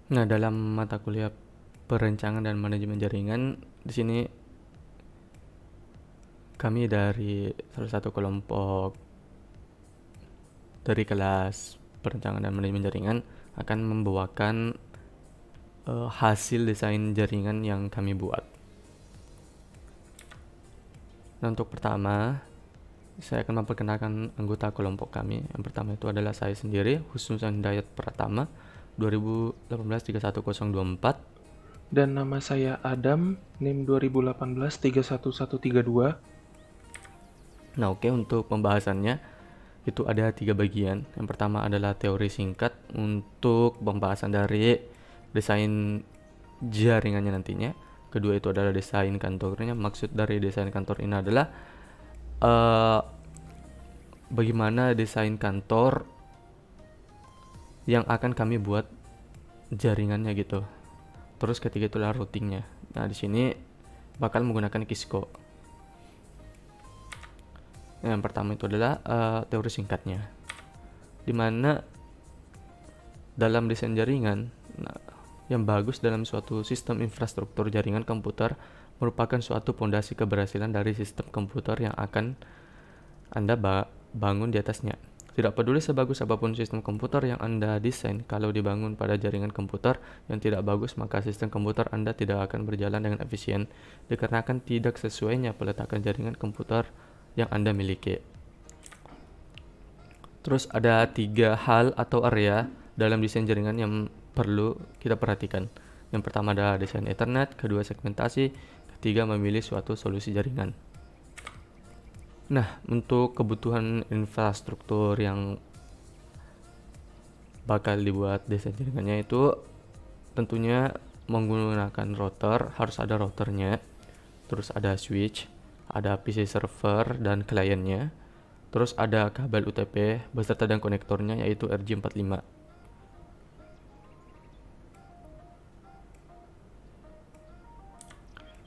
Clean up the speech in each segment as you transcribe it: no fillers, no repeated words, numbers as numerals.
Nah, dalam mata kuliah perencanaan dan manajemen jaringan, di sini kami dari salah satu kelompok dari kelas perencanaan dan manajemen jaringan akan membawakan hasil desain jaringan yang kami buat. Nah, untuk pertama, saya akan memperkenalkan anggota kelompok kami. Yang pertama itu adalah saya sendiri, Husnusan Hidayat Pratama, 2018-31024. Dan nama saya Adam, NIM 2018-31132. Nah, oke, untuk pembahasannya itu ada 3 bagian. Yang pertama adalah teori singkat untuk pembahasan dari desain jaringannya nantinya. Kedua itu adalah desain kantornya. Maksud dari desain kantor ini adalah bagaimana desain kantor yang akan kami buat jaringannya gitu. Terus ketiga itulah routingnya. Nah, di sini bakal menggunakan Kisco. Yang pertama itu adalah teori singkatnya, dimana dalam desain jaringan, yang bagus dalam suatu sistem infrastruktur jaringan komputer merupakan suatu fondasi keberhasilan dari sistem komputer yang akan Anda bangun di atasnya. Tidak peduli sebagus apapun sistem komputer yang Anda desain, kalau dibangun pada jaringan komputer yang tidak bagus, maka sistem komputer Anda tidak akan berjalan dengan efisien, dikarenakan tidak sesuainya peletakan jaringan komputer yang Anda miliki. Terus ada 3 hal atau area dalam desain jaringan yang perlu kita perhatikan. Yang pertama adalah desain Ethernet, kedua segmentasi, ketiga memilih suatu solusi jaringan. Nah, untuk kebutuhan infrastruktur yang bakal dibuat desain jaringannya itu tentunya menggunakan router, harus ada routernya, terus ada switch, ada PC server dan kliennya, terus ada kabel UTP beserta dan konektornya yaitu RJ45.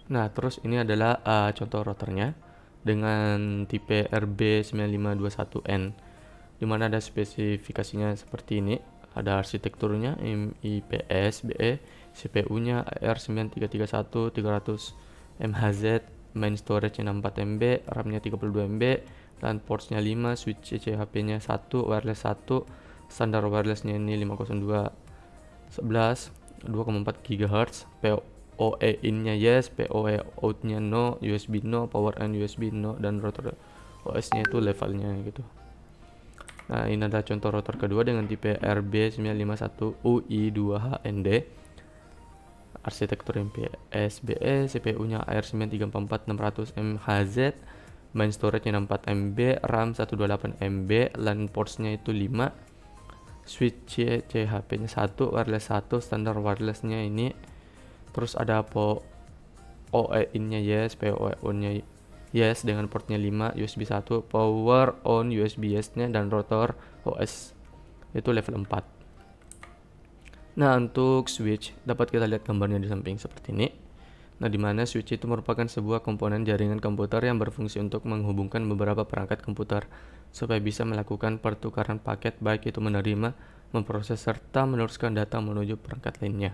Nah, terus ini adalah contoh routernya dengan tipe RB9521N, dimana ada spesifikasinya seperti ini. Ada arsitekturnya MIPS BE, CPU-nya AR9331 300 MHz, main storage-nya 64 MB, RAM-nya 32 MB, LAN ports-nya 5, switch CCHP-nya 1, wireless 1, standar wireless-nya ini 502.11 2,4 GHz, PoE in-nya yes, PoE out-nya no, USB no, power and USB no, dan router OS-nya itu levelnya gitu. Nah, ini adalah contoh router kedua dengan tipe RB951UI2HND, arsitektur MPS BE, CPU-nya AR9344 600 MHz, main storage-nya 64 MB, RAM 128 MB, LAN ports-nya itu 5, switch CHP-nya 1, wireless 1, standar wireless-nya ini. Terus ada PoE in-nya yes, PoE on-nya yes dengan portnya 5, USB 1, power on USB yes-nya, dan rotor OS itu level 4. Nah, untuk switch dapat kita lihat gambarnya di samping seperti ini. Nah, di mana switch itu merupakan sebuah komponen jaringan komputer yang berfungsi untuk menghubungkan beberapa perangkat komputer supaya bisa melakukan pertukaran paket, baik itu menerima, memproses, serta meneruskan data menuju perangkat lainnya.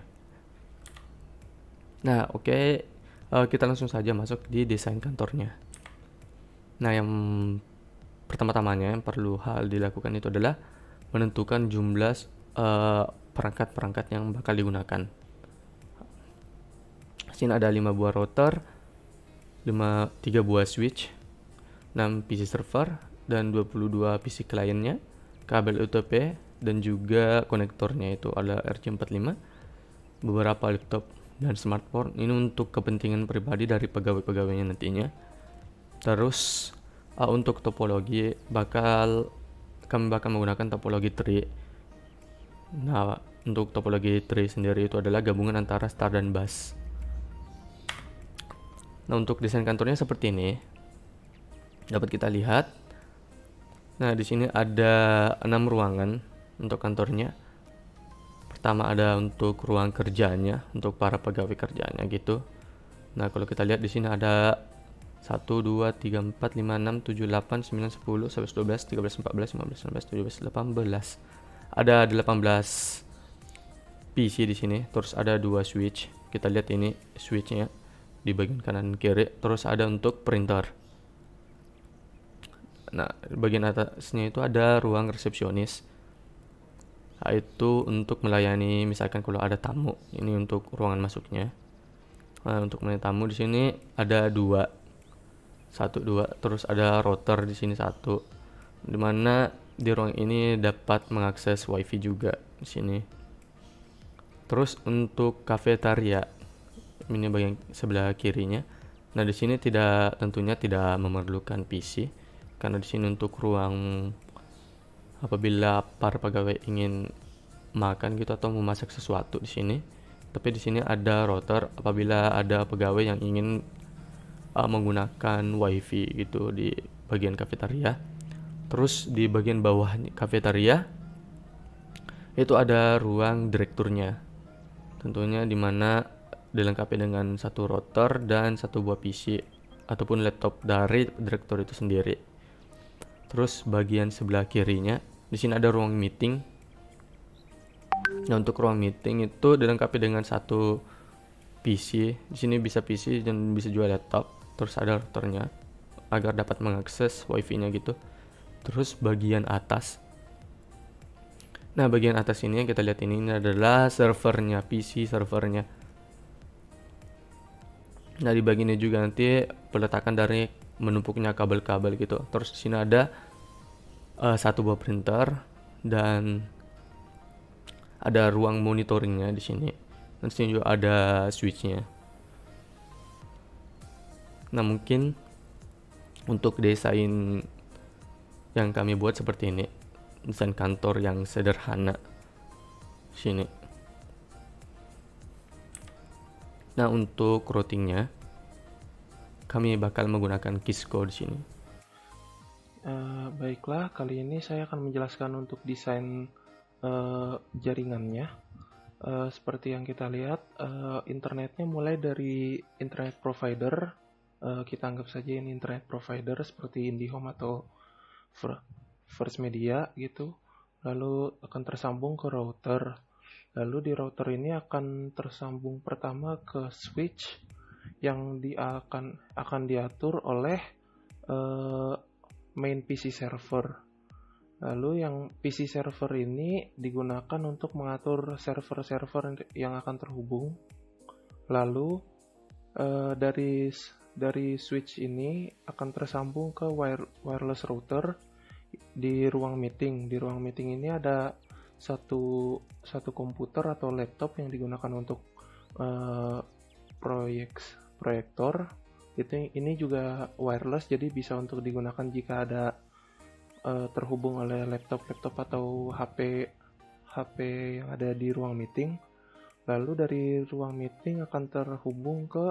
Nah, oke, kita langsung saja masuk di desain kantornya. Nah, yang pertama-tamanya yang perlu hal dilakukan itu adalah menentukan jumlah perangkat-perangkat yang bakal digunakan. Sini ada 5 buah router, 3 buah switch, 6 PC server, dan 22 PC kliennya, kabel UTP, dan juga konektornya itu ada RJ45, beberapa laptop dan smartphone. Ini untuk kepentingan pribadi dari pegawai-pegawainya nantinya. Terus untuk topologi kami bakal menggunakan topologi tree. Nah, untuk topologi tree sendiri itu adalah gabungan antara star dan bus. Nah, untuk desain kantornya seperti ini. Dapat kita lihat. Nah, di sini ada 6 ruangan untuk kantornya. Pertama ada untuk ruang kerjanya, untuk para pegawai kerjanya gitu. Nah, kalau kita lihat di sini ada 1, 2, 3, 4, 5, 6, 7, 8, 9, 10, 11, 12, 13, 14, 15, 16, 17, 18. Ada 18 PC di sini, terus ada 2 switch. Kita lihat ini switchnya di bagian kanan kiri, terus ada untuk printer. Nah, bagian atasnya itu ada ruang resepsionis. Nah, itu untuk melayani misalkan kalau ada tamu. Ini untuk ruangan masuknya. Nah, untuk melayani tamu di sini ada 2. 2, terus ada router di sini 1. Dimana di ruang ini dapat mengakses wifi juga di sini. Terus untuk kafetaria, ini bagian sebelah kirinya. Nah, di sini tentunya tidak memerlukan PC karena di sini untuk ruang apabila para pegawai ingin makan gitu atau memasak sesuatu di sini. Tapi di sini ada router apabila ada pegawai yang ingin menggunakan wifi gitu di bagian kafetaria. Terus di bagian bawah kafetaria itu ada ruang direkturnya. Tentunya dimana dilengkapi dengan 1 router dan 1 buah PC ataupun laptop dari direktur itu sendiri. Terus bagian sebelah kirinya di sini ada ruang meeting. Nah, untuk ruang meeting itu dilengkapi dengan 1 PC. Di sini bisa PC dan bisa juga laptop. Terus ada routernya agar dapat mengakses wifi-nya gitu. Terus bagian atas. Nah, bagian atas ini yang kita lihat ini adalah servernya, PC servernya. Nah, di bagian ini juga nanti peletakan dari menumpuknya kabel-kabel gitu. Terus di sini ada 1 buah printer dan ada ruang monitoringnya di sini. Dan di sini juga ada switchnya. Nah, mungkin untuk desain yang kami buat seperti ini, desain kantor yang sederhana sini. Nah, untuk routingnya kami bakal menggunakan Kisco di sini. Baiklah, kali ini saya akan menjelaskan untuk desain jaringannya. Seperti yang kita lihat, internetnya mulai dari internet provider. Kita anggap saja ini internet provider seperti IndiHome atau First Media gitu. Lalu akan tersambung ke router. Lalu di router ini akan tersambung pertama ke switch yang akan diatur oleh main PC server. Lalu yang PC server ini digunakan untuk mengatur server-server yang akan terhubung. Lalu dari switch ini akan tersambung ke wireless router di ruang meeting. Di ruang meeting ini ada satu komputer atau laptop yang digunakan untuk proyektor. Ini juga wireless, jadi bisa untuk digunakan jika ada terhubung oleh laptop atau HP yang ada di ruang meeting. Lalu dari ruang meeting akan terhubung ke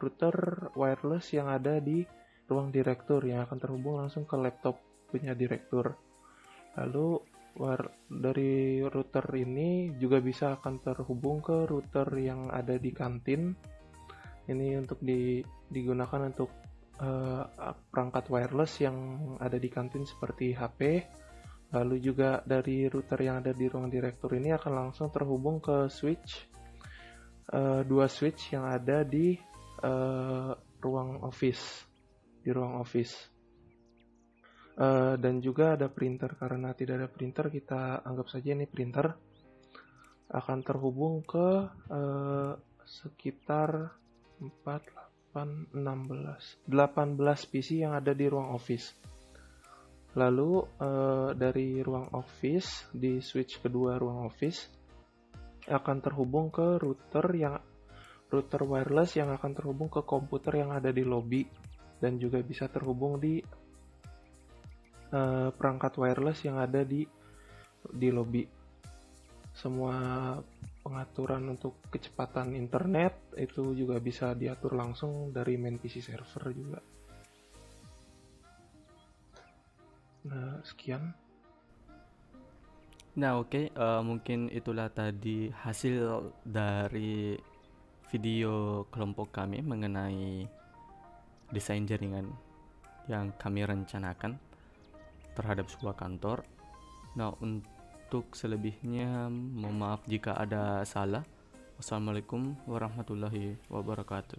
router wireless yang ada di ruang direktur yang akan terhubung langsung ke laptop punya direktur. Lalu dari router ini juga bisa akan terhubung ke router yang ada di kantin. Ini untuk digunakan untuk perangkat wireless yang ada di kantin seperti HP. Lalu juga dari router yang ada di ruang direktur ini akan langsung terhubung ke switch, 2 switch yang ada di ruang office. Dan juga ada printer. Karena tidak ada printer, kita anggap saja ini printer akan terhubung ke sekitar 18 PC yang ada di ruang office. Lalu dari ruang office di switch kedua ruang office akan terhubung ke router wireless yang akan terhubung ke komputer yang ada di lobby dan juga bisa terhubung di perangkat wireless yang ada di lobby. Semua pengaturan untuk kecepatan internet itu juga bisa diatur langsung dari main PC server juga. Nah, sekian. Nah, oke, mungkin itulah tadi hasil dari video kelompok kami mengenai desain jaringan yang kami rencanakan terhadap sebuah kantor. Nah, Untuk selebihnya mohon maaf jika ada salah. Wassalamualaikum warahmatullahi wabarakatuh.